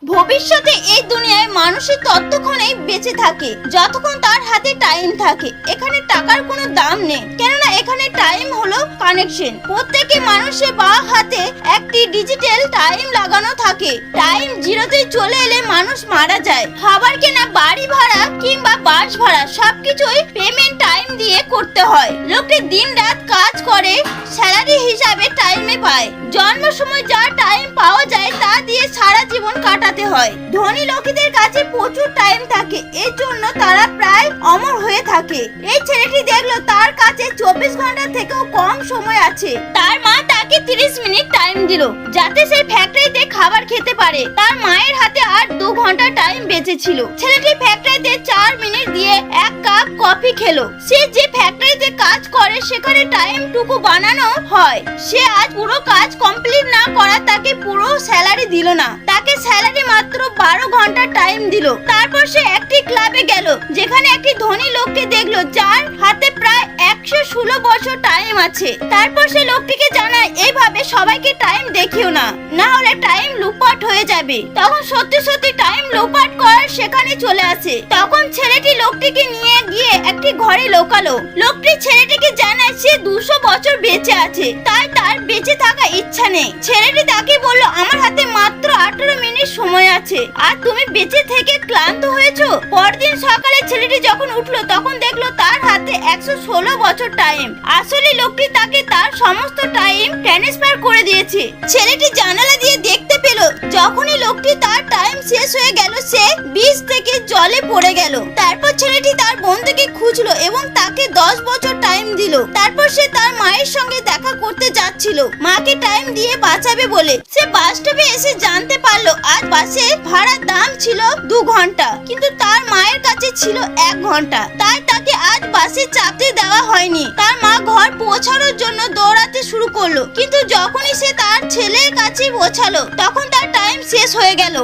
ভবিষ্যতে এই দুনিয়ায় মানুষের ততক্ষণই বেঁচে থাকে যতক্ষণ তার হাতে টাইম থাকে। এখানে টাকার কোনো দাম নেই, কেননা এখানে টাইম হলো কানেকশন। প্রত্যেকটি মানুষের বাঁ হাতে একটি ডিজিটাল টাইম লাগানো থাকে। টাইম জিরোতে চলে এলে মানুষ মারা যায়। খাবার কেনা, বাড়ি ভাড়া কিংবা বাস ভাড়া সবকিছুই পেমেন্ট টাইম দিয়ে করতে হয়। লোকটি দিন রাত কাজ করে, স্যালারি হিসাবে টাইমে পায়। জন্ম সময় যা টাইম পাওয়া যায় তা দিয়ে সারা জীবন কাটাতে হয়। ধনী লোকেদের কাছে প্রচুর টাইম থাকে, এই জন্য তারা প্রায় অমর হয়ে থাকে। এই ছেলেটি দেখলো তার কাছে 24 ঘন্টা থেকেও কম সময় আছে। তার মা তাকে 30 মিনিট টাইম দিল যাতে সে ফ্যাক্টরিতে খাবার খেতে পারে। তার মায়ের হাতে আর 2 ঘন্টা টাইম বেঁচে ছিল। ছেলেটি ফ্যাক্টরিতে 4 মিনিট দিয়ে 1 কাপ কফি খেলো। সে যে ফ্যাক্টরিতে কাজ করে সেখানে টাইম টুকু বানানো হয়। সে আজ পুরো কাজ কমপ্লিট না করা তাকে পুরো স্যালারি দিল না, তাকে স্যালারি মাত্র 12 ঘন্টা টাইম দিল। তারপর সে একটি ক্লাবে গেল যেখানে একটি ধনী লোককে দেখলো যার হাতে প্রায় 116 বছর টাইম আছে। তারপর সে লোকটিকে জানায়, এইভাবে সবাইকে টাইম দেখিও না, না হলে টাইম লুটপাট হয়ে যাবে। তখন সত্যি সত্যি টাইম লুটপাট করার সেখানে চলে আসে। তখন ছেলেটি লোকটিকে নিয়ে গিয়ে একটি ঘরে লোকালো। লোকটি ছেলেটিকে জানায় সে 200 বছর বেঁচে আছে, তাই তার বেঁচে থাকা ইচ্ছা নেই। ছেলেটি তাকে বলল, আমার হাতে মাত্র 18 মিনিট সময় আছে, আর তুমি বেঁচে থেকে ক্লান্ত হয়েছো। পরদিন সকালে ছেলেটি যখন উঠলো তখন দেখলো তার হাতে 116 বছর টাইম। আসলে লোকটি তাকে তার সমস্ত টাইম ট্রান্সফার করে দিয়েছে। ছেলেটি জানালা দিয়ে দেখতে পেল যখনই লোকটি তার টাইম শেষ হয়ে গেল সে বীজ থেকে জলে পড়ে গেল। তারপর ছেলেটি তার বন্ধুকে খুঁজলো এবং তাকে 10 বছর টাইম দিল। তারপর সে তার মায়ের সঙ্গে দেখা করতে যাচ্ছিল, মাকে টাইম দিয়ে বাঁচাবে বলে। সে বাস স্টপে এসে জানতে পারলো আজ বাসে ভাড়ার দাম ছিল 2 ঘন্টা, কিন্তু তার মায়ের কাছে ছিল 1 ঘন্টা, তাই তাকে আজ বাসে চাপতে দেওয়া হয়নি। তার মা ঘর পৌঁছানোর জন্য দৌড়াতে শুরু করলো, কিন্তু যখনই সে তার ছেলের কাছে পৌঁছালো তখন তার টাইম শেষ হয়ে গেল।